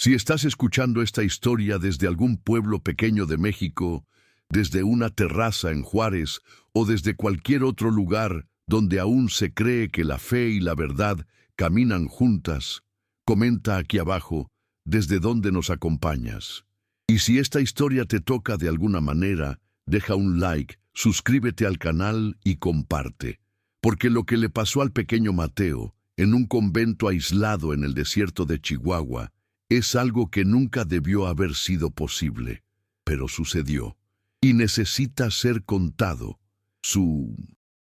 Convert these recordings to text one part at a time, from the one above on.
Si estás escuchando esta historia desde algún pueblo pequeño de México, desde una terraza en Juárez o desde cualquier otro lugar donde aún se cree que la fe y la verdad caminan juntas, comenta aquí abajo desde dónde nos acompañas. Y si esta historia te toca de alguna manera, deja un like, suscríbete al canal y comparte. Porque lo que le pasó al pequeño Mateo, en un convento aislado en el desierto de Chihuahua, es algo que nunca debió haber sido posible, pero sucedió, y necesita ser contado. Su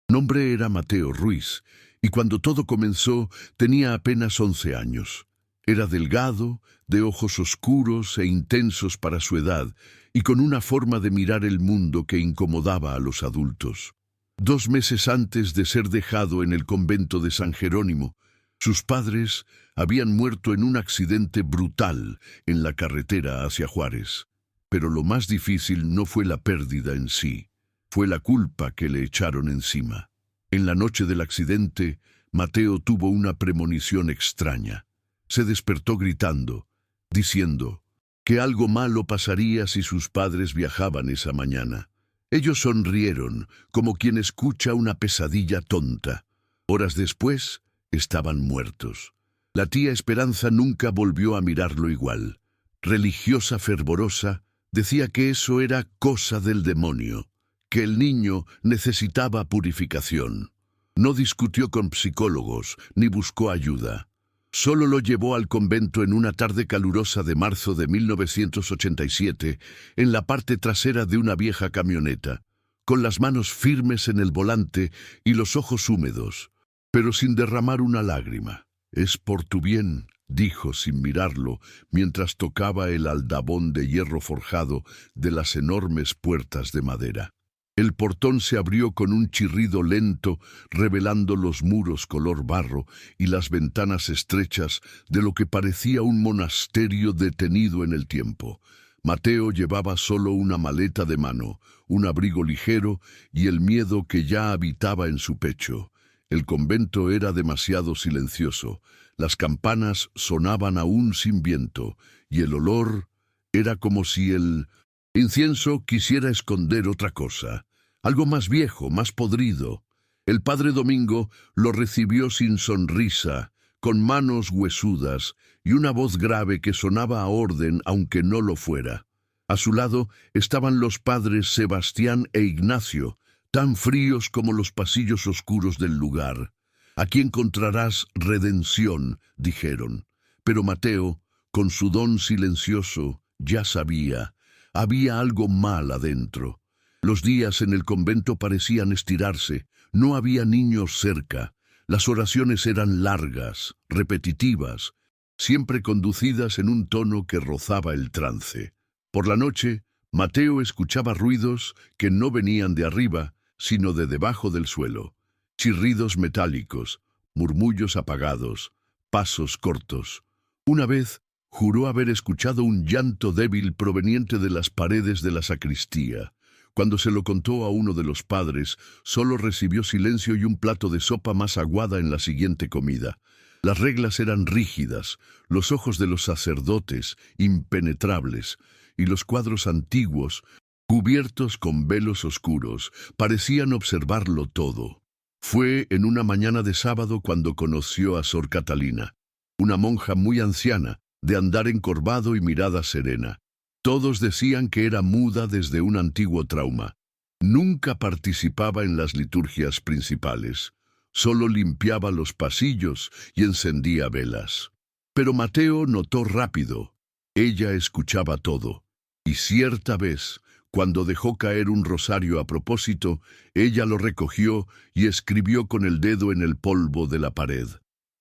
nombre era Mateo Ruiz, y cuando todo comenzó tenía apenas 11 años. Era delgado, de ojos oscuros e intensos para su edad, y con una forma de mirar el mundo que incomodaba a los adultos. 2 meses antes de ser dejado en el convento de San Jerónimo, sus padres habían muerto en un accidente brutal en la carretera hacia Juárez. Pero lo más difícil no fue la pérdida en sí, fue la culpa que le echaron encima. En la noche del accidente, Mateo tuvo una premonición extraña. Se despertó gritando, diciendo que algo malo pasaría si sus padres viajaban esa mañana. Ellos sonrieron, como quien escucha una pesadilla tonta. Horas después, estaban muertos. La tía Esperanza nunca volvió a mirarlo igual. Religiosa fervorosa, decía que eso era cosa del demonio, que el niño necesitaba purificación. No discutió con psicólogos, ni buscó ayuda. Solo lo llevó al convento en una tarde calurosa de marzo de 1987, en la parte trasera de una vieja camioneta, con las manos firmes en el volante y los ojos húmedos, pero sin derramar una lágrima. «Es por tu bien», dijo sin mirarlo, mientras tocaba el aldabón de hierro forjado de las enormes puertas de madera. El portón se abrió con un chirrido lento, revelando los muros color barro y las ventanas estrechas de lo que parecía un monasterio detenido en el tiempo. Mateo llevaba solo una maleta de mano, un abrigo ligero y el miedo que ya habitaba en su pecho. El convento era demasiado silencioso, las campanas sonaban aún sin viento, y el olor era como si el incienso quisiera esconder otra cosa, algo más viejo, más podrido. El padre Domingo lo recibió sin sonrisa, con manos huesudas y una voz grave que sonaba a orden aunque no lo fuera. A su lado estaban los padres Sebastián e Ignacio, tan fríos como los pasillos oscuros del lugar. «Aquí encontrarás redención», dijeron. Pero Mateo, con su don silencioso, ya sabía. Había algo mal adentro. Los días en el convento parecían estirarse. No había niños cerca. Las oraciones eran largas, repetitivas, siempre conducidas en un tono que rozaba el trance. Por la noche, Mateo escuchaba ruidos que no venían de arriba, sino de debajo del suelo. Chirridos metálicos, murmullos apagados, pasos cortos. Una vez juró haber escuchado un llanto débil proveniente de las paredes de la sacristía. Cuando se lo contó a uno de los padres, solo recibió silencio y un plato de sopa más aguada en la siguiente comida. Las reglas eran rígidas, los ojos de los sacerdotes impenetrables, y los cuadros antiguos, cubiertos con velos oscuros, parecían observarlo todo. Fue en una mañana de sábado cuando conoció a Sor Catalina, una monja muy anciana, de andar encorvado y mirada serena. Todos decían que era muda desde un antiguo trauma. Nunca participaba en las liturgias principales. Solo limpiaba los pasillos y encendía velas. Pero Mateo notó rápido. Ella escuchaba todo. Y cierta vez, cuando dejó caer un rosario a propósito, ella lo recogió y escribió con el dedo en el polvo de la pared.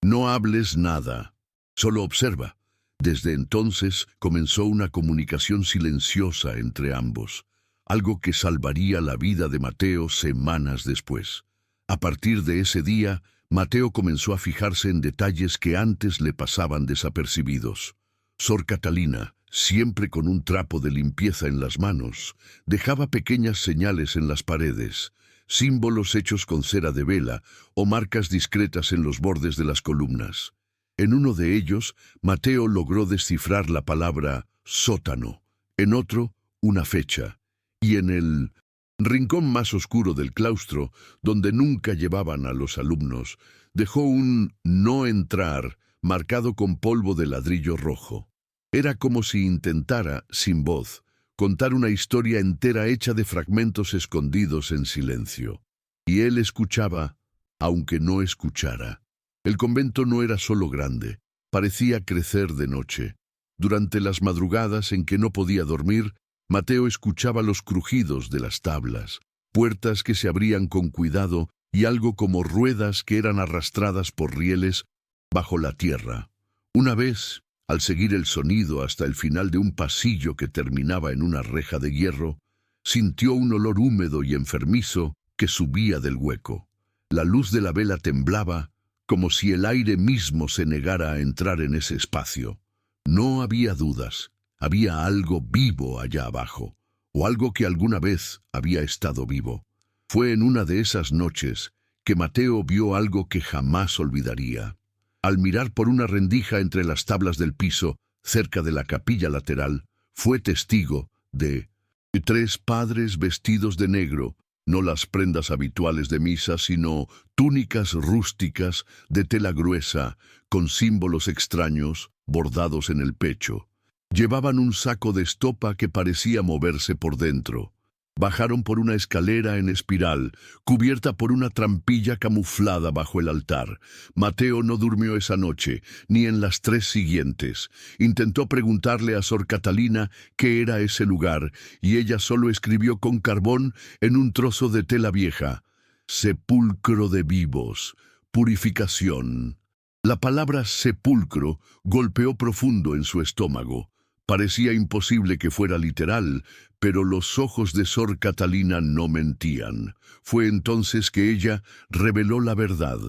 «No hables nada, solo observa». Desde entonces comenzó una comunicación silenciosa entre ambos, algo que salvaría la vida de Mateo semanas después. A partir de ese día, Mateo comenzó a fijarse en detalles que antes le pasaban desapercibidos. Sor Catalina, siempre con un trapo de limpieza en las manos, dejaba pequeñas señales en las paredes, símbolos hechos con cera de vela o marcas discretas en los bordes de las columnas. En uno de ellos, Mateo logró descifrar la palabra sótano, en otro, una fecha, y en el rincón más oscuro del claustro, donde nunca llevaban a los alumnos, dejó un no entrar marcado con polvo de ladrillo rojo. Era como si intentara, sin voz, contar una historia entera hecha de fragmentos escondidos en silencio. Y él escuchaba, aunque no escuchara. El convento no era solo grande, parecía crecer de noche. Durante las madrugadas en que no podía dormir, Mateo escuchaba los crujidos de las tablas, puertas que se abrían con cuidado y algo como ruedas que eran arrastradas por rieles bajo la tierra. Una vez, al seguir el sonido hasta el final de un pasillo que terminaba en una reja de hierro, sintió un olor húmedo y enfermizo que subía del hueco. La luz de la vela temblaba, como si el aire mismo se negara a entrar en ese espacio. No había dudas, había algo vivo allá abajo, o algo que alguna vez había estado vivo. Fue en una de esas noches que Mateo vio algo que jamás olvidaría. Al mirar por una rendija entre las tablas del piso, cerca de la capilla lateral, fue testigo de 3 padres vestidos de negro, no las prendas habituales de misa, sino túnicas rústicas de tela gruesa, con símbolos extraños bordados en el pecho. Llevaban un saco de estopa que parecía moverse por dentro. Bajaron por una escalera en espiral, cubierta por una trampilla camuflada bajo el altar. Mateo no durmió esa noche, ni en las 3 siguientes. Intentó preguntarle a Sor Catalina qué era ese lugar, y ella solo escribió con carbón en un trozo de tela vieja: sepulcro de vivos, purificación. La palabra sepulcro golpeó profundo en su estómago. Parecía imposible que fuera literal, pero los ojos de Sor Catalina no mentían. Fue entonces que ella reveló la verdad.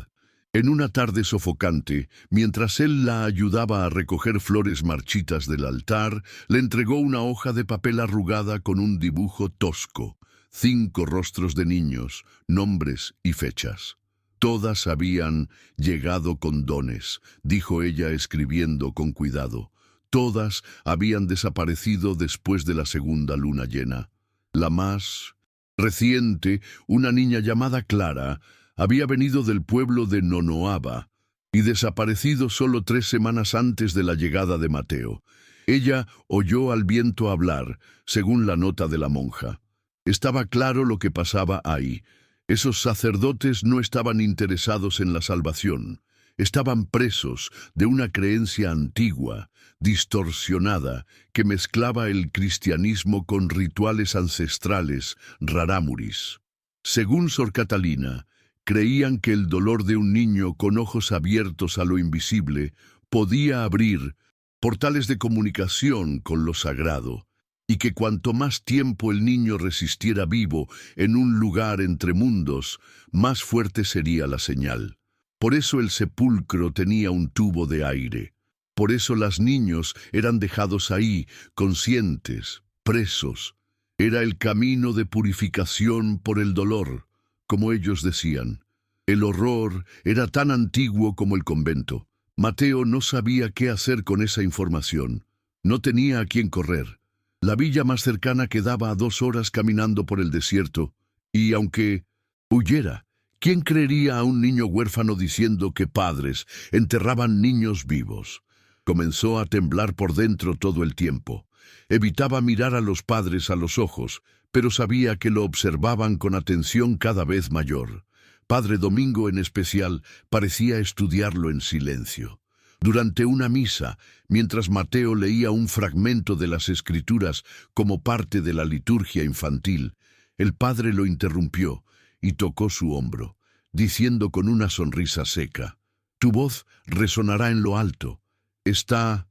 En una tarde sofocante, mientras él la ayudaba a recoger flores marchitas del altar, le entregó una hoja de papel arrugada con un dibujo tosco, 5 rostros de niños, nombres y fechas. Todas habían llegado con dones, dijo ella escribiendo con cuidado. Todas habían desaparecido después de la segunda luna llena. La más reciente, una niña llamada Clara, había venido del pueblo de Nonoaba y desaparecido solo 3 semanas antes de la llegada de Mateo. Ella oyó al viento hablar, según la nota de la monja. Estaba claro lo que pasaba ahí. Esos sacerdotes no estaban interesados en la salvación. Estaban presos de una creencia antigua, distorsionada, que mezclaba el cristianismo con rituales ancestrales, rarámuris. Según Sor Catalina, creían que el dolor de un niño con ojos abiertos a lo invisible podía abrir portales de comunicación con lo sagrado, y que cuanto más tiempo el niño resistiera vivo en un lugar entre mundos, más fuerte sería la señal. Por eso el sepulcro tenía un tubo de aire. Por eso los niños eran dejados ahí, conscientes, presos. Era el camino de purificación por el dolor, como ellos decían. El horror era tan antiguo como el convento. Mateo no sabía qué hacer con esa información. No tenía a quién correr. La villa más cercana quedaba a 2 horas caminando por el desierto, y aunque huyera, ¿quién creería a un niño huérfano diciendo que padres enterraban niños vivos? Comenzó a temblar por dentro todo el tiempo. Evitaba mirar a los padres a los ojos, pero sabía que lo observaban con atención cada vez mayor. Padre Domingo en especial parecía estudiarlo en silencio. Durante una misa, mientras Mateo leía un fragmento de las Escrituras como parte de la liturgia infantil, el padre lo interrumpió y tocó su hombro, diciendo con una sonrisa seca: «Tu voz resonará en lo alto. Está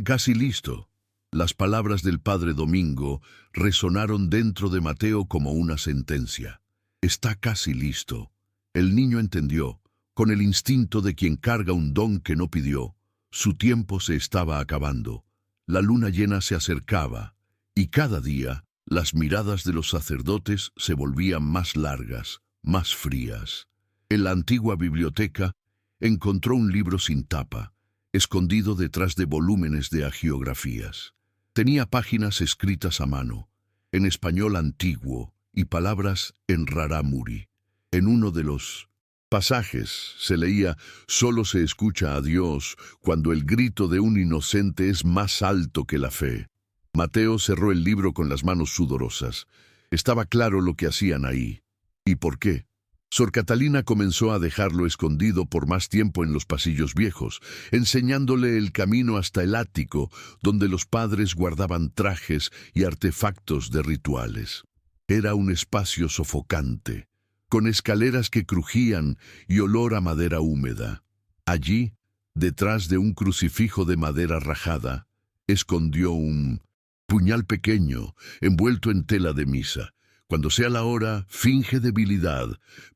casi listo». Las palabras del padre Domingo resonaron dentro de Mateo como una sentencia. Está casi listo. El niño entendió, con el instinto de quien carga un don que no pidió. Su tiempo se estaba acabando. La luna llena se acercaba, y cada día las miradas de los sacerdotes se volvían más largas, más frías. En la antigua biblioteca encontró un libro sin tapa. escondido detrás de volúmenes de hagiografías. Tenía páginas escritas a mano, en español antiguo y palabras en rarámuri. En uno de los pasajes se leía: «Solo se escucha a Dios cuando el grito de un inocente es más alto que la fe». Mateo cerró el libro con las manos sudorosas. Estaba claro lo que hacían ahí. ¿Y por qué? Sor Catalina comenzó a dejarlo escondido por más tiempo en los pasillos viejos, enseñándole el camino hasta el ático, donde los padres guardaban trajes y artefactos de rituales. Era un espacio sofocante, con escaleras que crujían y olor a madera húmeda. Allí, detrás de un crucifijo de madera rajada, escondió un puñal pequeño, envuelto en tela de misa. Cuando sea la hora, finge debilidad,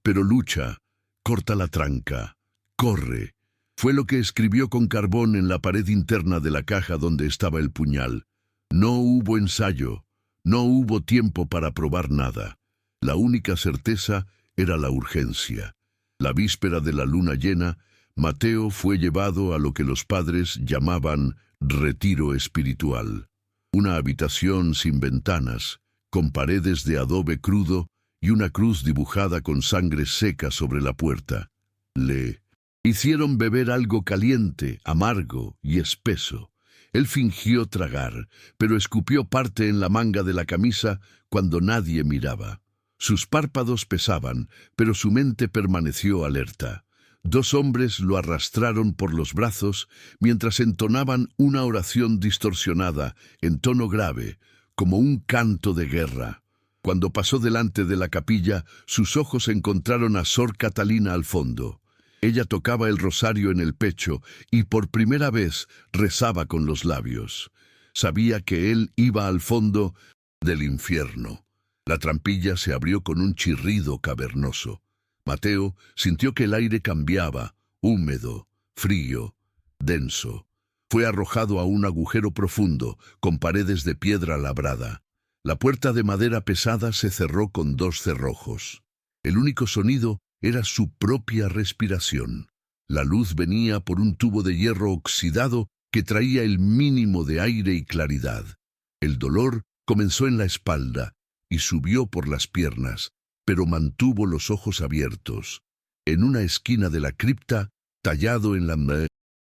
pero lucha, corta la tranca, corre. Fue lo que escribió con carbón en la pared interna de la caja donde estaba el puñal. No hubo ensayo, no hubo tiempo para probar nada. La única certeza era la urgencia. La víspera de la luna llena, Mateo fue llevado a lo que los padres llamaban retiro espiritual. Una habitación sin ventanas, con paredes de adobe crudo y una cruz dibujada con sangre seca sobre la puerta. Le hicieron beber algo caliente, amargo y espeso. Él fingió tragar, pero escupió parte en la manga de la camisa cuando nadie miraba. Sus párpados pesaban, pero su mente permaneció alerta. 2 hombres lo arrastraron por los brazos mientras entonaban una oración distorsionada, en tono grave, como un canto de guerra. Cuando pasó delante de la capilla, sus ojos encontraron a Sor Catalina al fondo. Ella tocaba el rosario en el pecho y por primera vez rezaba con los labios. Sabía que él iba al fondo del infierno. La trampilla se abrió con un chirrido cavernoso. Mateo sintió que el aire cambiaba, húmedo, frío, denso. Fue arrojado a un agujero profundo, con paredes de piedra labrada. La puerta de madera pesada se cerró con 2 cerrojos. El único sonido era su propia respiración. La luz venía por un tubo de hierro oxidado que traía el mínimo de aire y claridad. El dolor comenzó en la espalda y subió por las piernas, pero mantuvo los ojos abiertos. En una esquina de la cripta, tallado en la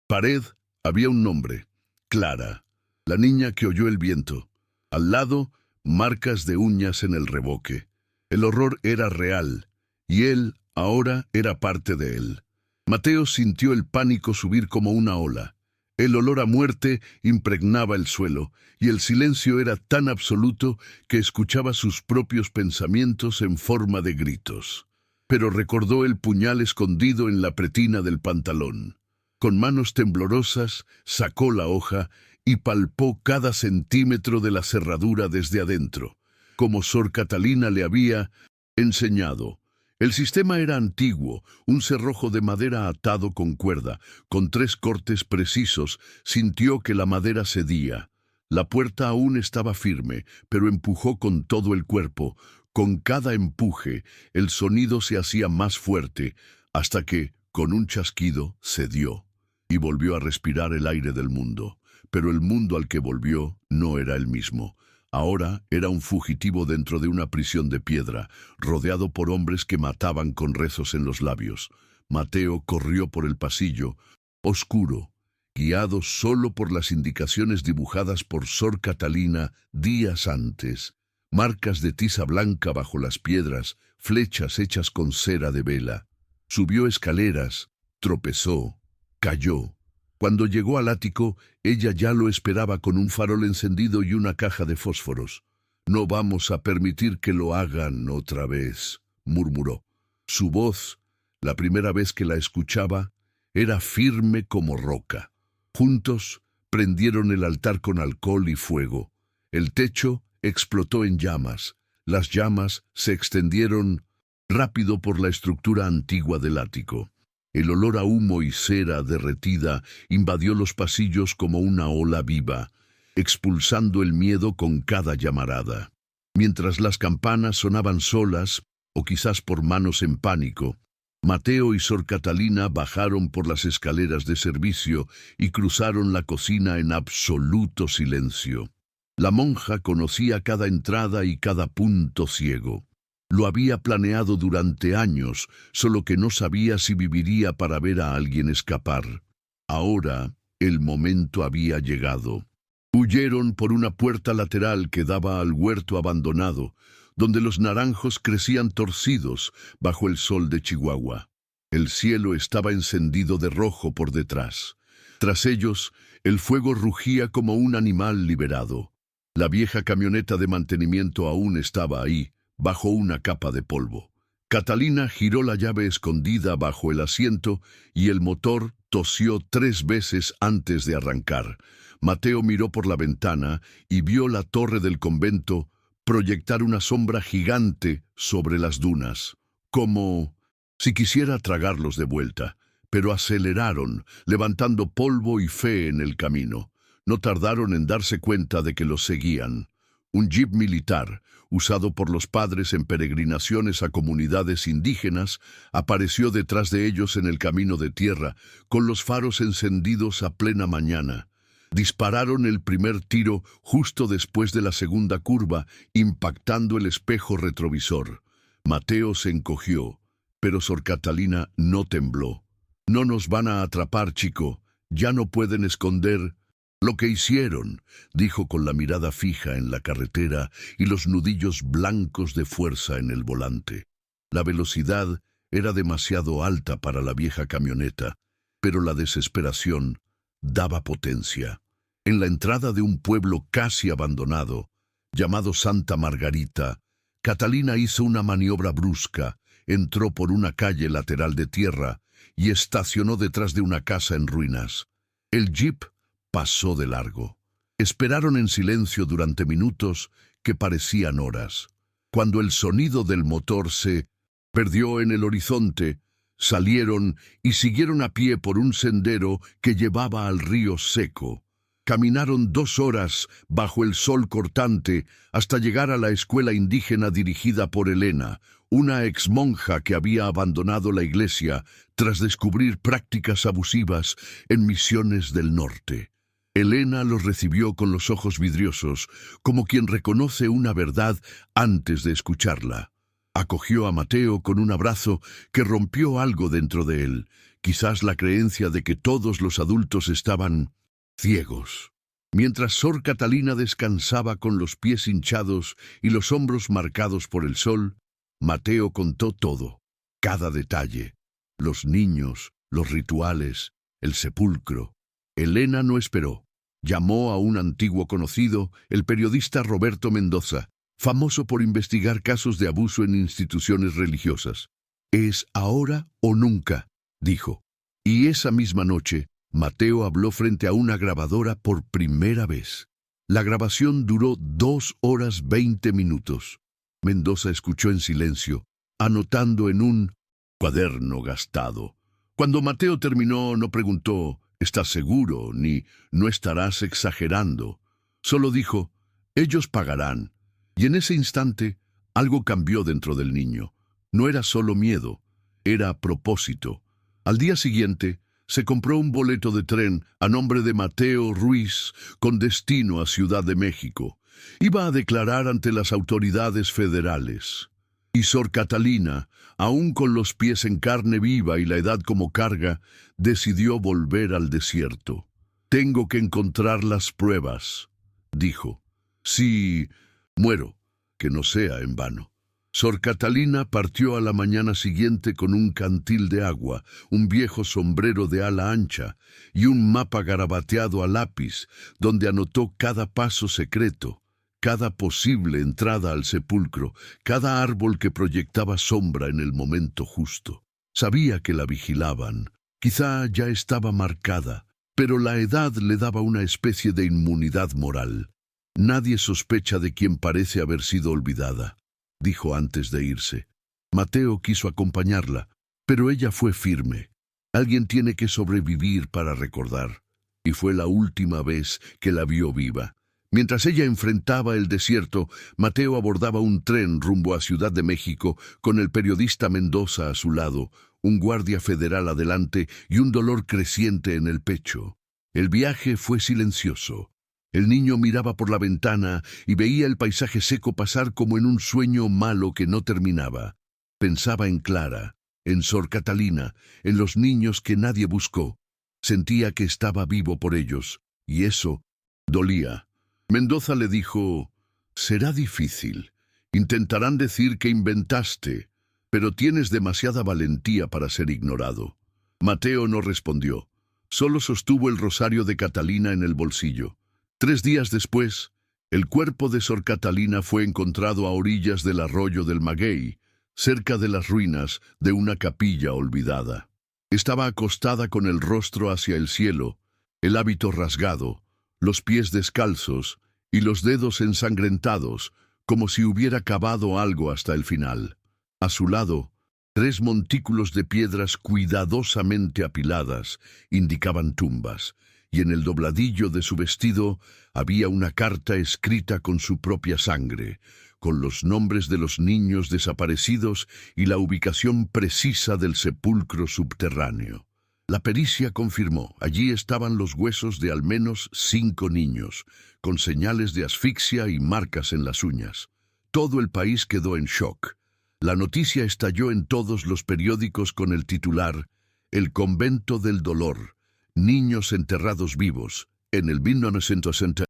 pared, había un nombre: Clara, la niña que oyó el viento. Al lado, marcas de uñas en el revoque. El horror era real, y él ahora era parte de él. Mateo sintió el pánico subir como una ola. El olor a muerte impregnaba el suelo, y el silencio era tan absoluto que escuchaba sus propios pensamientos en forma de gritos. Pero recordó el puñal escondido en la pretina del pantalón. Con manos temblorosas, sacó la hoja y palpó cada centímetro de la cerradura desde adentro, como Sor Catalina le había enseñado. El sistema era antiguo, un cerrojo de madera atado con cuerda, con 3 cortes precisos. Sintió que la madera cedía. La puerta aún estaba firme, pero empujó con todo el cuerpo. Con cada empuje, el sonido se hacía más fuerte, hasta que, con un chasquido, cedió, y volvió a respirar el aire del mundo. Pero el mundo al que volvió no era el mismo. Ahora era un fugitivo dentro de una prisión de piedra, rodeado por hombres que mataban con rezos en los labios. Mateo corrió por el pasillo, oscuro, guiado solo por las indicaciones dibujadas por Sor Catalina días antes. Marcas de tiza blanca bajo las piedras, flechas hechas con cera de vela. Subió escaleras, tropezó, cayó. Cuando llegó al ático, ella ya lo esperaba con un farol encendido y una caja de fósforos. «No vamos a permitir que lo hagan otra vez», murmuró. Su voz, la primera vez que la escuchaba, era firme como roca. Juntos prendieron el altar con alcohol y fuego. El techo explotó en llamas. Las llamas se extendieron rápido por la estructura antigua del ático. El olor a humo y cera derretida invadió los pasillos como una ola viva, expulsando el miedo con cada llamarada. Mientras las campanas sonaban solas, o quizás por manos en pánico, Mateo y Sor Catalina bajaron por las escaleras de servicio y cruzaron la cocina en absoluto silencio. La monja conocía cada entrada y cada punto ciego. Lo había planeado durante años, solo que no sabía si viviría para ver a alguien escapar. Ahora, el momento había llegado. Huyeron por una puerta lateral que daba al huerto abandonado, donde los naranjos crecían torcidos bajo el sol de Chihuahua. El cielo estaba encendido de rojo por detrás. Tras ellos, el fuego rugía como un animal liberado. La vieja camioneta de mantenimiento aún estaba ahí, bajo una capa de polvo. Catalina giró la llave escondida bajo el asiento y el motor tosió 3 veces antes de arrancar. Mateo miró por la ventana y vio la torre del convento proyectar una sombra gigante sobre las dunas, como si quisiera tragarlos de vuelta, pero aceleraron, levantando polvo y fe en el camino. No tardaron en darse cuenta de que los seguían. Un jeep militar, usado por los padres en peregrinaciones a comunidades indígenas, apareció detrás de ellos en el camino de tierra, con los faros encendidos a plena mañana. Dispararon el primer tiro justo después de la segunda curva, impactando el espejo retrovisor. Mateo se encogió, pero Sor Catalina no tembló. «No nos van a atrapar, chico. Ya no pueden esconder lo que hicieron», dijo con la mirada fija en la carretera y los nudillos blancos de fuerza en el volante. La velocidad era demasiado alta para la vieja camioneta, pero la desesperación daba potencia. En la entrada de un pueblo casi abandonado, llamado Santa Margarita, Catalina hizo una maniobra brusca, entró por una calle lateral de tierra y estacionó detrás de una casa en ruinas. El jeep pasó de largo. Esperaron en silencio durante minutos que parecían horas. Cuando el sonido del motor se perdió en el horizonte, salieron y siguieron a pie por un sendero que llevaba al río seco. Caminaron 2 horas bajo el sol cortante hasta llegar a la escuela indígena dirigida por Elena, una exmonja que había abandonado la iglesia tras descubrir prácticas abusivas en misiones del norte. Elena los recibió con los ojos vidriosos, como quien reconoce una verdad antes de escucharla. Acogió a Mateo con un abrazo que rompió algo dentro de él, quizás la creencia de que todos los adultos estaban ciegos. Mientras Sor Catalina descansaba con los pies hinchados y los hombros marcados por el sol, Mateo contó todo, cada detalle: los niños, los rituales, el sepulcro. Elena no esperó. Llamó a un antiguo conocido, el periodista Roberto Mendoza, famoso por investigar casos de abuso en instituciones religiosas. «Es ahora o nunca», dijo. Y esa misma noche, Mateo habló frente a una grabadora por primera vez. La grabación duró 2 horas 20 minutos. Mendoza escuchó en silencio, anotando en un cuaderno gastado. Cuando Mateo terminó, no preguntó «¿Estás seguro?», ni «¿No estarás exagerando?». Solo dijo «Ellos pagarán». Y en ese instante, algo cambió dentro del niño. No era solo miedo, era propósito. Al día siguiente, se compró un boleto de tren a nombre de Mateo Ruiz con destino a Ciudad de México. Iba a declarar ante las autoridades federales. Y Sor Catalina, aún con los pies en carne viva y la edad como carga, decidió volver al desierto. «Tengo que encontrar las pruebas», dijo. «Si muero, que no sea en vano». Sor Catalina partió a la mañana siguiente con un cantil de agua, un viejo sombrero de ala ancha y un mapa garabateado a lápiz, donde anotó cada paso secreto, cada posible entrada al sepulcro, cada árbol que proyectaba sombra en el momento justo. Sabía que la vigilaban, quizá ya estaba marcada, pero la edad le daba una especie de inmunidad moral. «Nadie sospecha de quien parece haber sido olvidada», dijo antes de irse. Mateo quiso acompañarla, pero ella fue firme. Alguien tiene que sobrevivir para recordar. Y fue la última vez que la vio viva. Mientras ella enfrentaba el desierto, Mateo abordaba un tren rumbo a Ciudad de México con el periodista Mendoza a su lado, un guardia federal adelante y un dolor creciente en el pecho. El viaje fue silencioso. El niño miraba por la ventana y veía el paisaje seco pasar como en un sueño malo que no terminaba. Pensaba en Clara, en Sor Catalina, en los niños que nadie buscó. Sentía que estaba vivo por ellos, y eso dolía. Mendoza le dijo: «Será difícil. Intentarán decir que inventaste, pero tienes demasiada valentía para ser ignorado». Mateo no respondió. Solo sostuvo el rosario de Catalina en el bolsillo. 3 días después, el cuerpo de Sor Catalina fue encontrado a orillas del arroyo del Maguey, cerca de las ruinas de una capilla olvidada. Estaba acostada con el rostro hacia el cielo, el hábito rasgado, los pies descalzos y los dedos ensangrentados, como si hubiera cavado algo hasta el final. A su lado, 3 montículos de piedras cuidadosamente apiladas indicaban tumbas, y en el dobladillo de su vestido había una carta escrita con su propia sangre, con los nombres de los niños desaparecidos y la ubicación precisa del sepulcro subterráneo. La pericia confirmó: allí estaban los huesos de al menos 5 niños, con señales de asfixia y marcas en las uñas. Todo el país quedó en shock. La noticia estalló en todos los periódicos con el titular: «El convento del dolor. Niños enterrados vivos», en el 1960,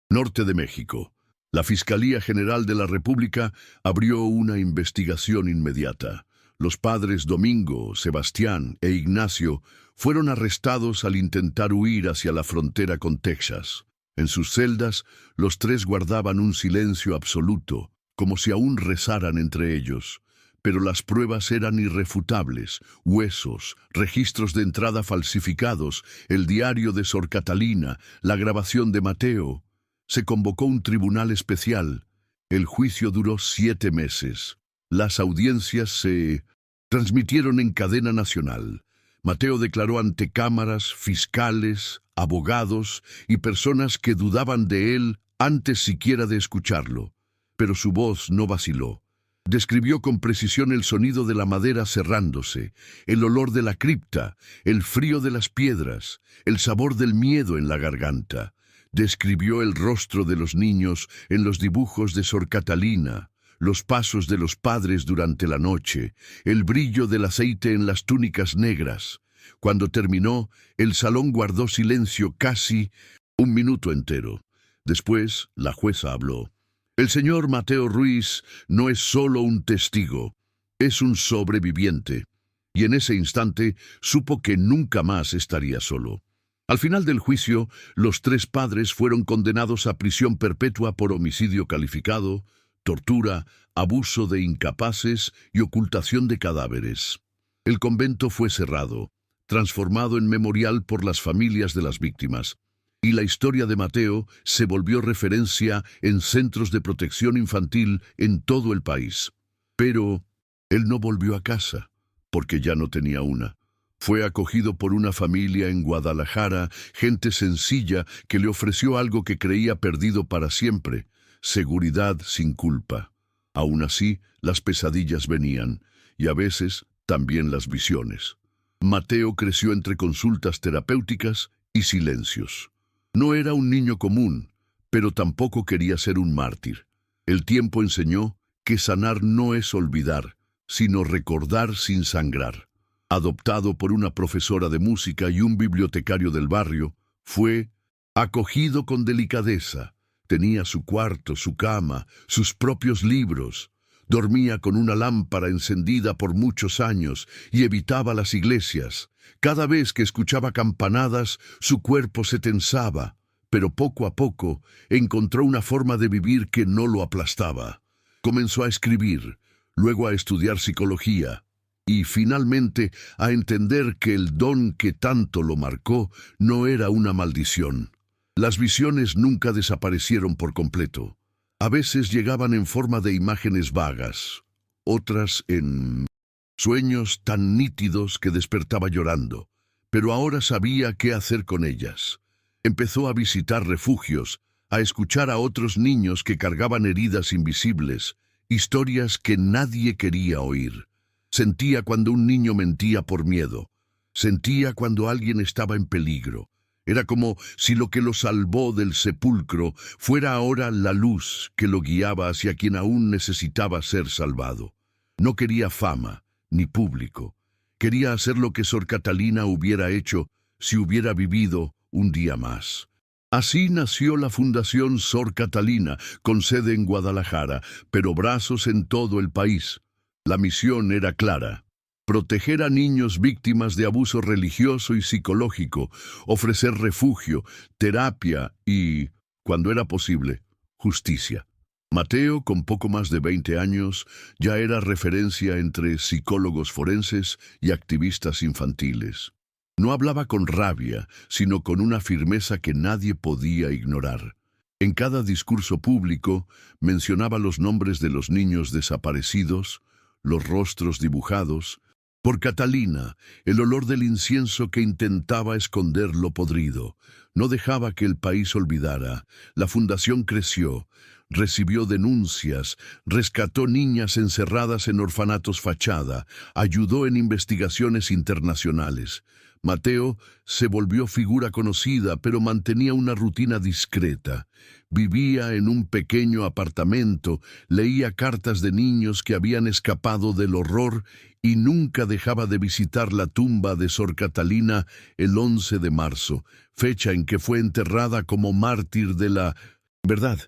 norte de México. La Fiscalía General de la República abrió una investigación inmediata. Los padres Domingo, Sebastián e Ignacio fueron arrestados al intentar huir hacia la frontera con Texas. En sus celdas, los 3 guardaban un silencio absoluto, como si aún rezaran entre ellos. Pero las pruebas eran irrefutables: huesos, registros de entrada falsificados, el diario de Sor Catalina, la grabación de Mateo. Se convocó un tribunal especial. El juicio duró 7 meses. Las audiencias se transmitieron en cadena nacional. Mateo declaró ante cámaras, fiscales, abogados y personas que dudaban de él antes siquiera de escucharlo. Pero su voz no vaciló. Describió con precisión el sonido de la madera cerrándose, el olor de la cripta, el frío de las piedras, el sabor del miedo en la garganta. Describió el rostro de los niños en los dibujos de Sor Catalina, los pasos de los padres durante la noche, el brillo del aceite en las túnicas negras. Cuando terminó, el salón guardó silencio casi 1 minuto entero. Después, la jueza habló. «El señor Mateo Ruiz no es solo un testigo, es un sobreviviente». Y en ese instante supo que nunca más estaría solo. Al final del juicio, los 3 padres fueron condenados a prisión perpetua por homicidio calificado, tortura, abuso de incapaces y ocultación de cadáveres. El convento fue cerrado, transformado en memorial por las familias de las víctimas, y la historia de Mateo se volvió referencia en centros de protección infantil en todo el país. Pero él no volvió a casa, porque ya no tenía una. Fue acogido por una familia en Guadalajara, gente sencilla que le ofreció algo que creía perdido para siempre: seguridad sin culpa. Aún así, las pesadillas venían, y a veces también las visiones. Mateo creció entre consultas terapéuticas y silencios. No era un niño común, pero tampoco quería ser un mártir. El tiempo enseñó que sanar no es olvidar, sino recordar sin sangrar. Adoptado por una profesora de música y un bibliotecario del barrio, fue acogido con delicadeza. Tenía su cuarto, su cama, sus propios libros. Dormía con una lámpara encendida por muchos años y evitaba las iglesias. Cada vez que escuchaba campanadas, su cuerpo se tensaba, pero poco a poco encontró una forma de vivir que no lo aplastaba. Comenzó a escribir, luego a estudiar psicología, y finalmente a entender que el don que tanto lo marcó no era una maldición. Las visiones nunca desaparecieron por completo. A veces llegaban en forma de imágenes vagas, otras en sueños tan nítidos que despertaba llorando, pero ahora sabía qué hacer con ellas. Empezó a visitar refugios, a escuchar a otros niños que cargaban heridas invisibles, historias que nadie quería oír. Sentía cuando un niño mentía por miedo. Sentía cuando alguien estaba en peligro. Era como si lo que lo salvó del sepulcro fuera ahora la luz que lo guiaba hacia quien aún necesitaba ser salvado. No quería fama, ni público. Quería hacer lo que Sor Catalina hubiera hecho si hubiera vivido un día más. Así nació la Fundación Sor Catalina, con sede en Guadalajara, pero brazos en todo el país. La misión era clara: proteger a niños víctimas de abuso religioso y psicológico, ofrecer refugio, terapia y, cuando era posible, justicia. Mateo, con poco más de 20 años, ya era referencia entre psicólogos forenses y activistas infantiles. No hablaba con rabia, sino con una firmeza que nadie podía ignorar. En cada discurso público mencionaba los nombres de los niños desaparecidos, los rostros dibujados. Por Catalina, el olor del incienso que intentaba esconder lo podrido. No dejaba que el país olvidara. La fundación creció, recibió denuncias, rescató niñas encerradas en orfanatos fachada, ayudó en investigaciones internacionales. Mateo se volvió figura conocida, pero mantenía una rutina discreta. Vivía en un pequeño apartamento, leía cartas de niños que habían escapado del horror y nunca dejaba de visitar la tumba de Sor Catalina el 11 de marzo, fecha en que fue enterrada como mártir de la verdad.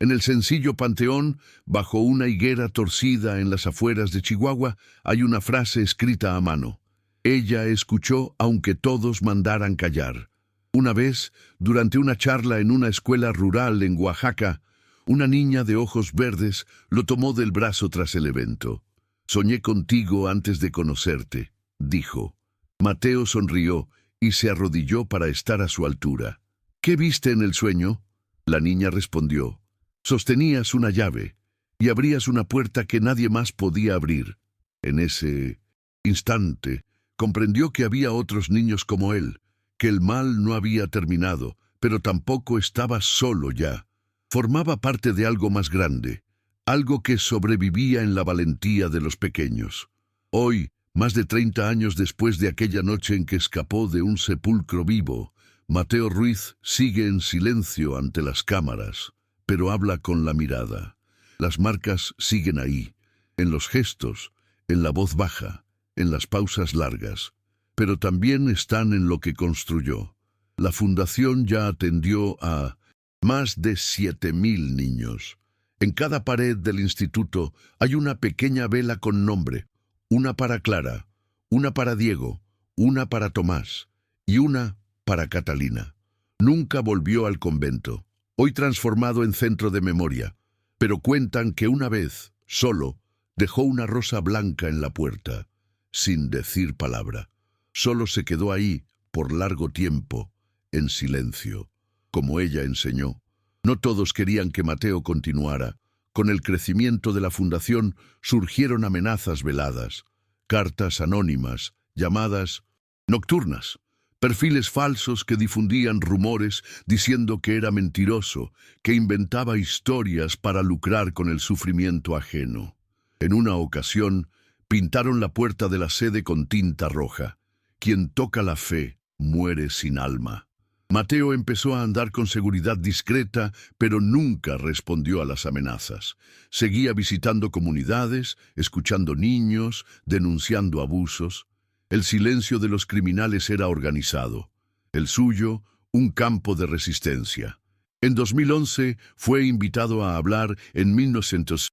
En el sencillo panteón, bajo una higuera torcida en las afueras de Chihuahua, hay una frase escrita a mano: ella escuchó aunque todos mandaran callar. Una vez, durante una charla en una escuela rural en Oaxaca, una niña de ojos verdes lo tomó del brazo tras el evento. Soñé contigo antes de conocerte, dijo. Mateo sonrió y se arrodilló para estar a su altura. ¿Qué viste en el sueño? La niña respondió. Sostenías una llave y abrías una puerta que nadie más podía abrir. En ese instante, comprendió que había otros niños como él, que el mal no había terminado, pero tampoco estaba solo ya. Formaba parte de algo más grande, algo que sobrevivía en la valentía de los pequeños. Hoy, más de 30 años después de aquella noche en que escapó de un sepulcro vivo, Mateo Ruiz sigue en silencio ante las cámaras, pero habla con la mirada. Las marcas siguen ahí, en los gestos, en la voz baja, en las pausas largas, pero también están en lo que construyó. La fundación ya atendió a más de 7,000 niños. En cada pared del instituto hay una pequeña vela con nombre, una para Clara, una para Diego, una para Tomás y una para Catalina. Nunca volvió al convento, hoy transformado en centro de memoria, pero cuentan que una vez, solo, dejó una rosa blanca en la puerta, sin decir palabra. Solo se quedó ahí, por largo tiempo, en silencio, como ella enseñó. No todos querían que Mateo continuara. Con el crecimiento de la fundación surgieron amenazas veladas, cartas anónimas, llamadas nocturnas, perfiles falsos que difundían rumores diciendo que era mentiroso, que inventaba historias para lucrar con el sufrimiento ajeno. En una ocasión, pintaron la puerta de la sede con tinta roja. Quien toca la fe muere sin alma. Mateo empezó a andar con seguridad discreta, pero nunca respondió a las amenazas. Seguía visitando comunidades, escuchando niños, denunciando abusos. El silencio de los criminales era organizado. El suyo, un campo de resistencia. En 2011 fue invitado a hablar en 1900.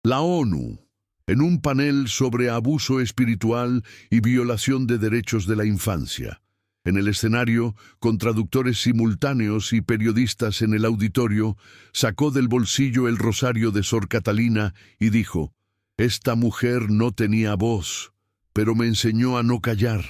La ONU, en un panel sobre abuso espiritual y violación de derechos de la infancia. En el escenario, con traductores simultáneos y periodistas en el auditorio, sacó del bolsillo el rosario de Sor Catalina y dijo: «Esta mujer no tenía voz, pero me enseñó a no callar».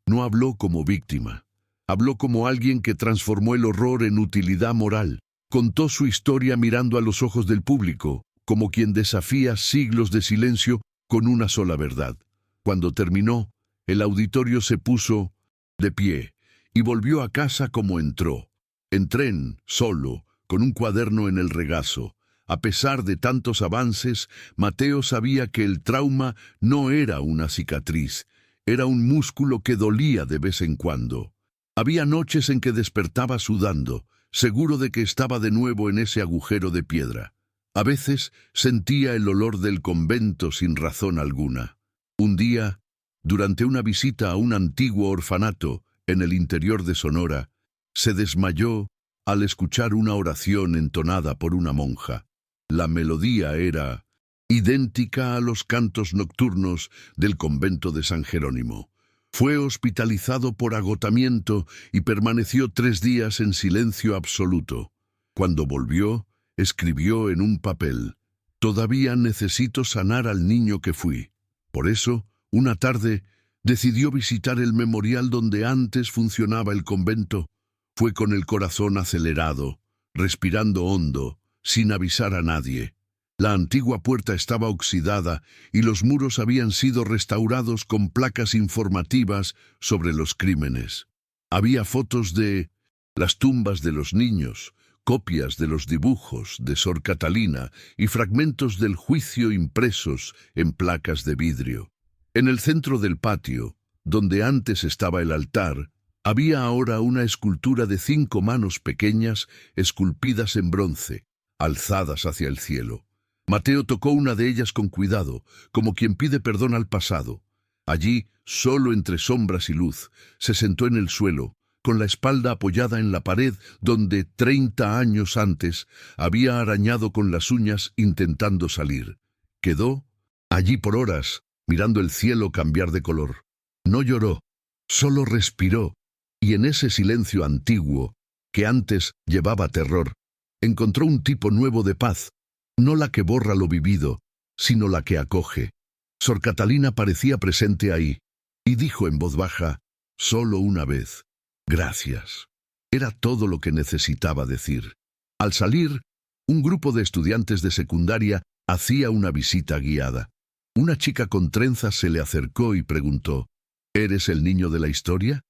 No habló como víctima. Habló como alguien que transformó el horror en utilidad moral. Contó su historia mirando a los ojos del público, como quien desafía siglos de silencio con una sola verdad. Cuando terminó, el auditorio se puso de pie y volvió a casa como entró, en tren, solo, con un cuaderno en el regazo, A pesar de tantos avances, Mateo sabía que el trauma no era una cicatriz, era un músculo que dolía de vez en cuando. Había noches en que despertaba sudando, seguro de que estaba de nuevo en ese agujero de piedra. A veces sentía el olor del convento sin razón alguna. Un día, durante una visita a un antiguo orfanato en el interior de Sonora, se desmayó al escuchar una oración entonada por una monja. La melodía era idéntica a los cantos nocturnos del convento de San Jerónimo. Fue hospitalizado por agotamiento y permaneció 3 días en silencio absoluto. Cuando volvió, escribió en un papel: «Todavía necesito sanar al niño que fui». Por eso, una tarde, decidió visitar el memorial donde antes funcionaba el convento. Fue con el corazón acelerado, respirando hondo, sin avisar a nadie. La antigua puerta estaba oxidada y los muros habían sido restaurados con placas informativas sobre los crímenes. Había fotos de las tumbas de los niños, copias de los dibujos de Sor Catalina y fragmentos del juicio impresos en placas de vidrio. En el centro del patio, donde antes estaba el altar, había ahora una escultura de 5 manos pequeñas esculpidas en bronce, alzadas hacia el cielo. Mateo tocó una de ellas con cuidado, como quien pide perdón al pasado. Allí, solo entre sombras y luz, se sentó en el suelo, con la espalda apoyada en la pared donde 30 años antes había arañado con las uñas intentando salir. Quedó allí por horas, mirando el cielo cambiar de color. No lloró, solo respiró, y en ese silencio antiguo, que antes llevaba terror, encontró un tipo nuevo de paz, no la que borra lo vivido, sino la que acoge. Sor Catalina parecía presente ahí, y dijo en voz baja, solo una vez: «Gracias». Era todo lo que necesitaba decir. Al salir, un grupo de estudiantes de secundaria hacía una visita guiada. Una chica con trenzas se le acercó y preguntó: «¿Eres el niño de la historia?».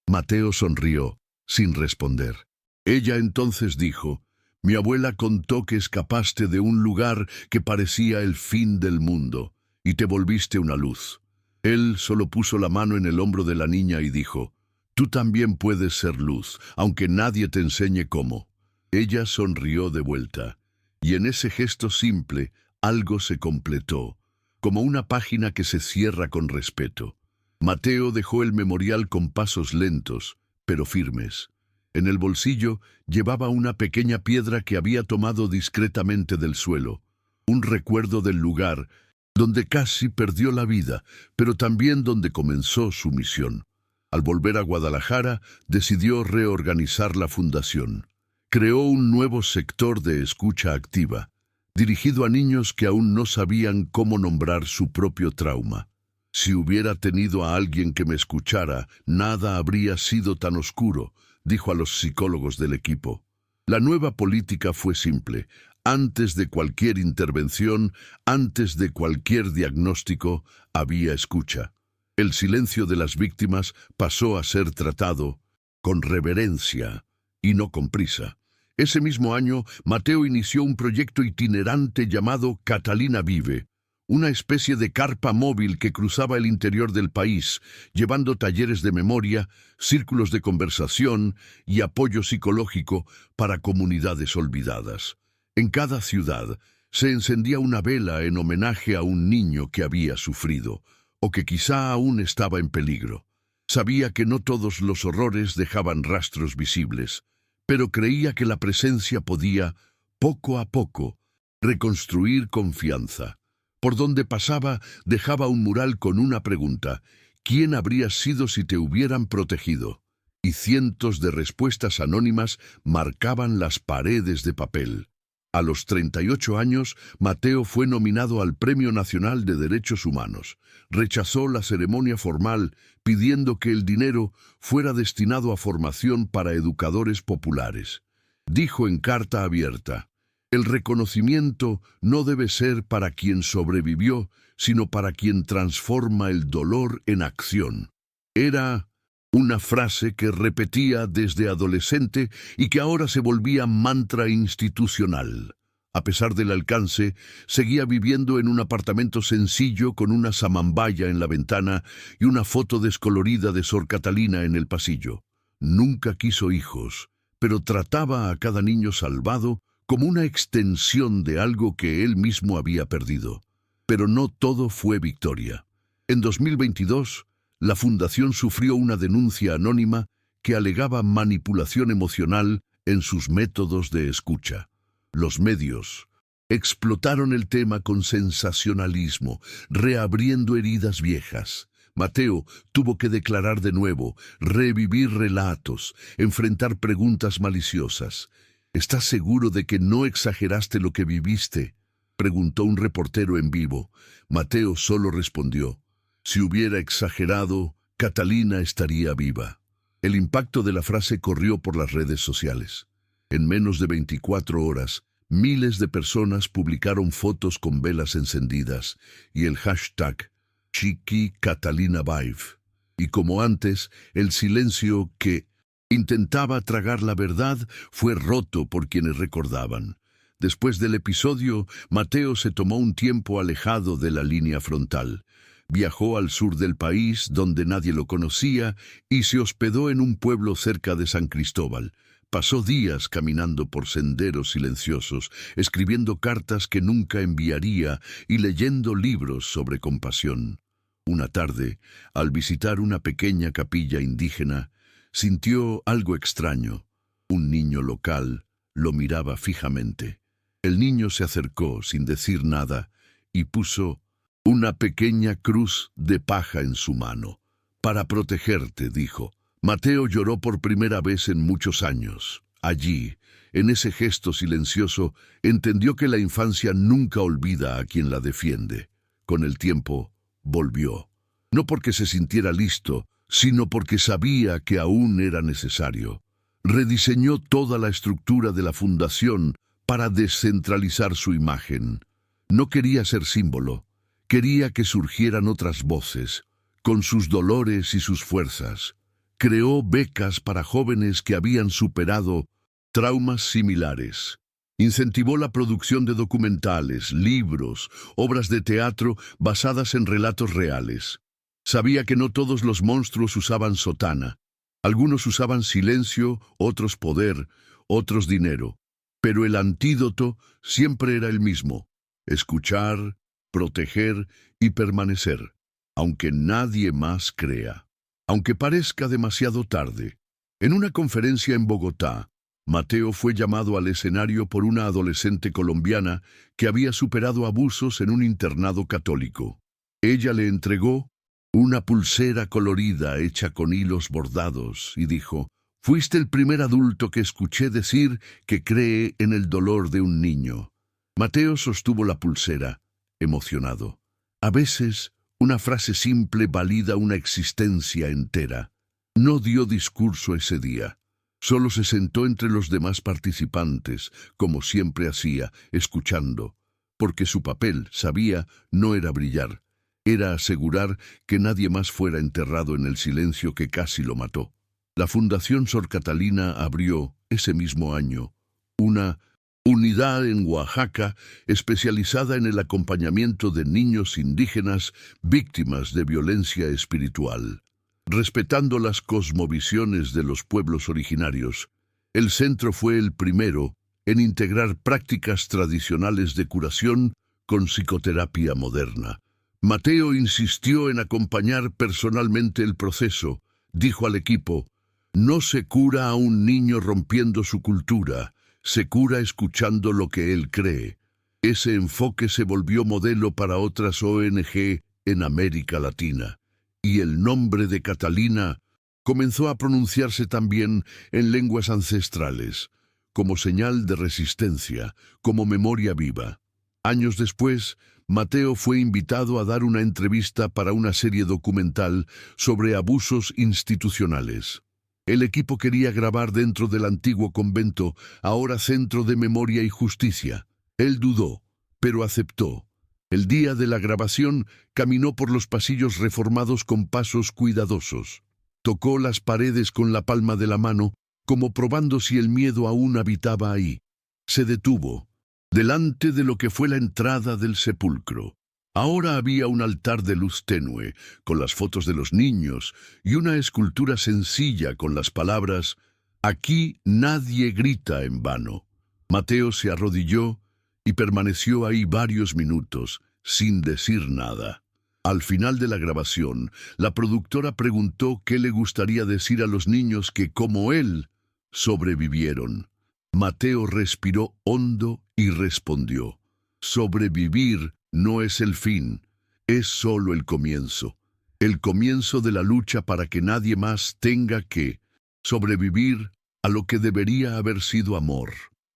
Mateo sonrió, sin responder. Ella entonces dijo: «Mi abuela contó que escapaste de un lugar que parecía el fin del mundo, y te volviste una luz». Él solo puso la mano en el hombro de la niña y dijo: «Tú también puedes ser luz, aunque nadie te enseñe cómo». Ella sonrió de vuelta, y en ese gesto simple algo se completó, como una página que se cierra con respeto. Mateo dejó el memorial con pasos lentos, pero firmes. En el bolsillo llevaba una pequeña piedra que había tomado discretamente del suelo, un recuerdo del lugar donde casi perdió la vida, pero también donde comenzó su misión. Al volver a Guadalajara, decidió reorganizar la fundación. Creó un nuevo sector de escucha activa, dirigido a niños que aún no sabían cómo nombrar su propio trauma. «Si hubiera tenido a alguien que me escuchara, nada habría sido tan oscuro», dijo a los psicólogos del equipo. La nueva política fue simple. Antes de cualquier intervención, antes de cualquier diagnóstico, había escucha. El silencio de las víctimas pasó a ser tratado con reverencia y no con prisa. Ese mismo año, Mateo inició un proyecto itinerante llamado Catalina Vive, una especie de carpa móvil que cruzaba el interior del país, llevando talleres de memoria, círculos de conversación y apoyo psicológico para comunidades olvidadas. En cada ciudad se encendía una vela en homenaje a un niño que había sufrido, o que quizá aún estaba en peligro. Sabía que no todos los horrores dejaban rastros visibles, pero creía que la presencia podía, poco a poco, reconstruir confianza. Por donde pasaba, dejaba un mural con una pregunta: ¿quién habrías sido si te hubieran protegido? Y cientos de respuestas anónimas marcaban las paredes de papel. A los 38 años, Mateo fue nominado al Premio Nacional de Derechos Humanos. Rechazó la ceremonia formal, pidiendo que el dinero fuera destinado a formación para educadores populares. Dijo en carta abierta: «El reconocimiento no debe ser para quien sobrevivió, sino para quien transforma el dolor en acción». Era una frase que repetía desde adolescente y que ahora se volvía mantra institucional. A pesar del alcance, seguía viviendo en un apartamento sencillo con una samambaya en la ventana y una foto descolorida de Sor Catalina en el pasillo. Nunca quiso hijos, pero trataba a cada niño salvado como una extensión de algo que él mismo había perdido. Pero no todo fue victoria. En 2022, la fundación sufrió una denuncia anónima que alegaba manipulación emocional en sus métodos de escucha. Los medios explotaron el tema con sensacionalismo, reabriendo heridas viejas. Mateo tuvo que declarar de nuevo, revivir relatos, enfrentar preguntas maliciosas. ¿Estás seguro de que no exageraste lo que viviste?, preguntó un reportero en vivo. Mateo solo respondió: si hubiera exagerado, Catalina estaría viva. El impacto de la frase corrió por las redes sociales. En menos de 24 horas, miles de personas publicaron fotos con velas encendidas y el hashtag Chiqui Catalina Vive. Y como antes, el silencio que intentaba tragar la verdad fue roto por quienes recordaban. Después del episodio, Mateo se tomó un tiempo alejado de la línea frontal. Viajó al sur del país, donde nadie lo conocía, y se hospedó en un pueblo cerca de San Cristóbal. Pasó días caminando por senderos silenciosos, escribiendo cartas que nunca enviaría y leyendo libros sobre compasión. Una tarde, al visitar una pequeña capilla indígena, sintió algo extraño. Un niño local lo miraba fijamente. El niño se acercó sin decir nada y puso una pequeña cruz de paja en su mano. Para protegerte, dijo. Mateo lloró por primera vez en muchos años. Allí, en ese gesto silencioso, entendió que la infancia nunca olvida a quien la defiende. Con el tiempo, volvió. No porque se sintiera listo, sino porque sabía que aún era necesario. Rediseñó toda la estructura de la fundación para descentralizar su imagen. No quería ser símbolo, quería que surgieran otras voces, con sus dolores y sus fuerzas. Creó becas para jóvenes que habían superado traumas similares. Incentivó la producción de documentales, libros, obras de teatro basadas en relatos reales. Sabía que no todos los monstruos usaban sotana. Algunos usaban silencio, otros poder, otros dinero. Pero el antídoto siempre era el mismo: escuchar, proteger y permanecer, aunque nadie más crea. Aunque parezca demasiado tarde. En una conferencia en Bogotá, Mateo fue llamado al escenario por una adolescente colombiana que había superado abusos en un internado católico. Ella le entregó una pulsera colorida hecha con hilos bordados y dijo: «Fuiste el primer adulto que escuché decir que cree en el dolor de un niño». Mateo sostuvo la pulsera, emocionado. A veces, una frase simple valida una existencia entera. No dio discurso ese día. Solo se sentó entre los demás participantes, como siempre hacía, escuchando, porque su papel, sabía, no era brillar. Era asegurar que nadie más fuera enterrado en el silencio que casi lo mató. La Fundación Sor Catalina abrió, ese mismo año, una unidad en Oaxaca especializada en el acompañamiento de niños indígenas víctimas de violencia espiritual. Respetando las cosmovisiones de los pueblos originarios, el centro fue el primero en integrar prácticas tradicionales de curación con psicoterapia moderna. Mateo insistió en acompañar personalmente el proceso. Dijo al equipo: «No se cura a un niño rompiendo su cultura, se cura escuchando lo que él cree». Ese enfoque se volvió modelo para otras ONG en América Latina. Y el nombre de Catalina comenzó a pronunciarse también en lenguas ancestrales, como señal de resistencia, como memoria viva. Años después, Mateo fue invitado a dar una entrevista para una serie documental sobre abusos institucionales. El equipo quería grabar dentro del antiguo convento, ahora Centro de Memoria y Justicia. Él dudó, pero aceptó. El día de la grabación, caminó por los pasillos reformados con pasos cuidadosos. Tocó las paredes con la palma de la mano, como probando si el miedo aún habitaba ahí. Se detuvo. delante de lo que fue la entrada del sepulcro. Ahora había un altar de luz tenue, con las fotos de los niños, y una escultura sencilla con las palabras: «Aquí nadie grita en vano». Mateo se arrodilló y permaneció ahí varios minutos, sin decir nada. Al final de la grabación, la productora preguntó qué le gustaría decir a los niños que, como él, sobrevivieron. Mateo respiró hondo y respondió: «Sobrevivir no es el fin, es solo el comienzo de la lucha para que nadie más tenga que sobrevivir a lo que debería haber sido amor».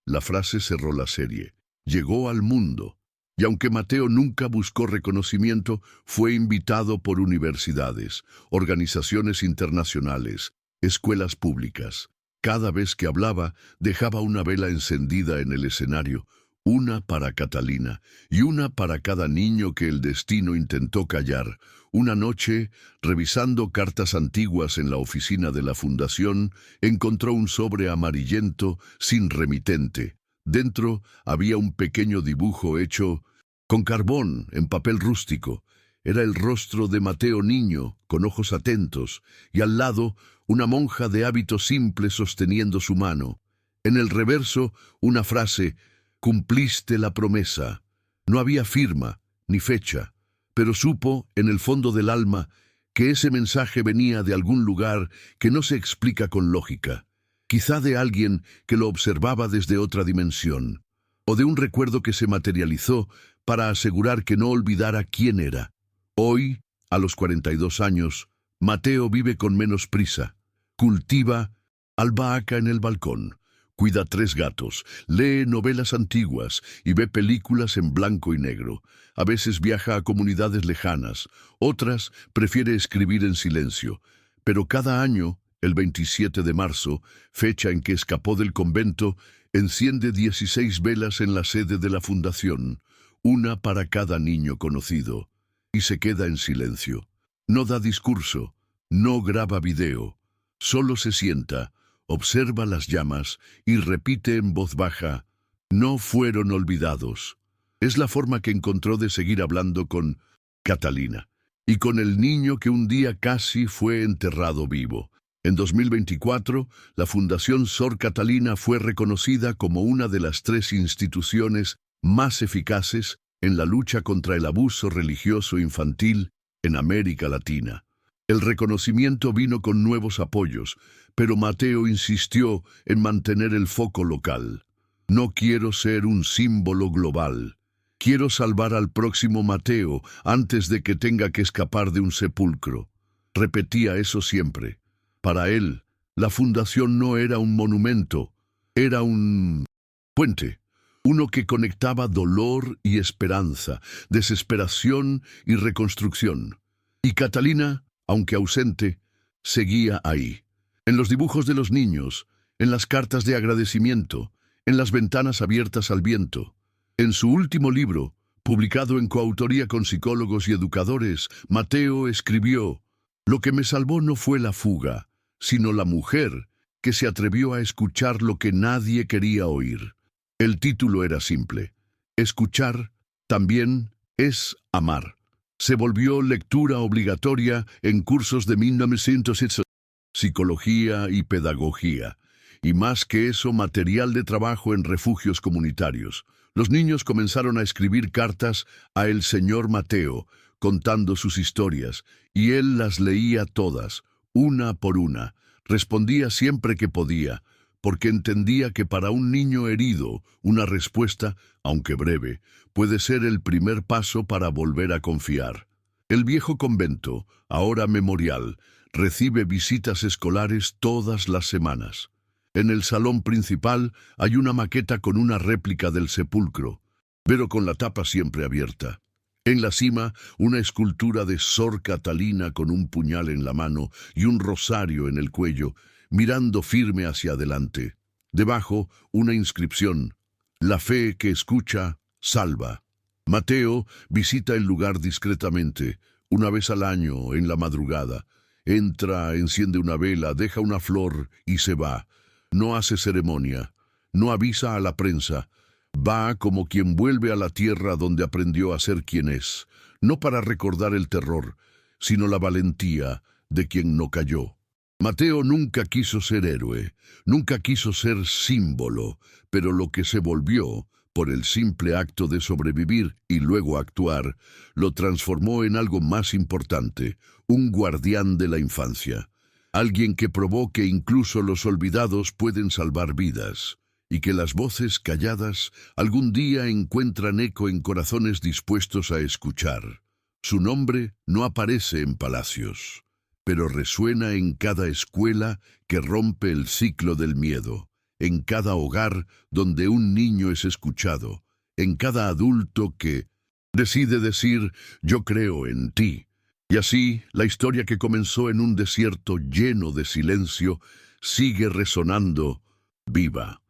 La frase cerró la serie. Llegó al mundo, y aunque Mateo nunca buscó reconocimiento, fue invitado por universidades, organizaciones internacionales, escuelas públicas. Cada vez que hablaba, dejaba una vela encendida en el escenario, una para Catalina y una para cada niño que el destino intentó callar. Una noche, revisando cartas antiguas en la oficina de la fundación, encontró un sobre amarillento sin remitente. Dentro había un pequeño dibujo hecho con carbón en papel rústico. Era el rostro de Mateo niño, con ojos atentos, y al lado una monja de hábito simple sosteniendo su mano. En el reverso, una frase: «Cumpliste la promesa». No había firma ni fecha, pero supo, en el fondo del alma, que ese mensaje venía de algún lugar que no se explica con lógica. Quizá de alguien que lo observaba desde otra dimensión, o de un recuerdo que se materializó para asegurar que no olvidara quién era. Hoy, a los 42 años, Mateo vive con menos prisa. Cultiva albahaca en el balcón, cuida 3 gatos, lee novelas antiguas y ve películas en blanco y negro. A veces viaja a comunidades lejanas, otras prefiere escribir en silencio. Pero cada año, el 27 de marzo, fecha en que escapó del convento, enciende 16 velas en la sede de la fundación, una para cada niño conocido, y se queda en silencio. No da discurso, no graba video, solo se sienta, observa las llamas y repite en voz baja: «No fueron olvidados». Es la forma que encontró de seguir hablando con Catalina y con el niño que un día casi fue enterrado vivo. En 2024, la Fundación Sor Catalina fue reconocida como una de las 3 instituciones más eficaces en la lucha contra el abuso religioso infantil en América Latina. El reconocimiento vino con nuevos apoyos, pero Mateo insistió en mantener el foco local. «No quiero ser un símbolo global. Quiero salvar al próximo Mateo antes de que tenga que escapar de un sepulcro». Repetía eso siempre. Para él, la fundación no era un monumento, era un puente, uno que conectaba dolor y esperanza, desesperación y reconstrucción. Y Catalina, aunque ausente, seguía ahí. En los dibujos de los niños, en las cartas de agradecimiento, en las ventanas abiertas al viento. En su último libro, publicado en coautoría con psicólogos y educadores, Mateo escribió: «Lo que me salvó no fue la fuga, sino la mujer que se atrevió a escuchar lo que nadie quería oír». El título era simple: «Escuchar también es amar». Se volvió lectura obligatoria en cursos de 1960, psicología y pedagogía, y más que eso, material de trabajo en refugios comunitarios. Los niños comenzaron a escribir cartas a el señor Mateo, contando sus historias, y él las leía todas, una por una. Respondía siempre que podía, porque entendía que para un niño herido, una respuesta, aunque breve, puede ser el primer paso para volver a confiar. El viejo convento, ahora memorial, recibe visitas escolares todas las semanas. En el salón principal hay una maqueta con una réplica del sepulcro, pero con la tapa siempre abierta. En la cima, una escultura de Sor Catalina con un puñal en la mano y un rosario en el cuello, mirando firme hacia adelante. Debajo, una inscripción: «La fe que escucha, salva». Mateo visita el lugar discretamente, una vez al año, en la madrugada. Entra, enciende una vela, deja una flor y se va. No hace ceremonia, no avisa a la prensa. Va como quien vuelve a la tierra donde aprendió a ser quien es, no para recordar el terror, sino la valentía de quien no cayó. Mateo nunca quiso ser héroe, nunca quiso ser símbolo, pero lo que se volvió, por el simple acto de sobrevivir y luego actuar, lo transformó en algo más importante, un guardián de la infancia. Alguien que probó que incluso los olvidados pueden salvar vidas, y que las voces calladas algún día encuentran eco en corazones dispuestos a escuchar. Su nombre no aparece en palacios, pero resuena en cada escuela que rompe el ciclo del miedo, en cada hogar donde un niño es escuchado, en cada adulto que decide decir «yo creo en ti». Y así, la historia que comenzó en un desierto lleno de silencio sigue resonando viva.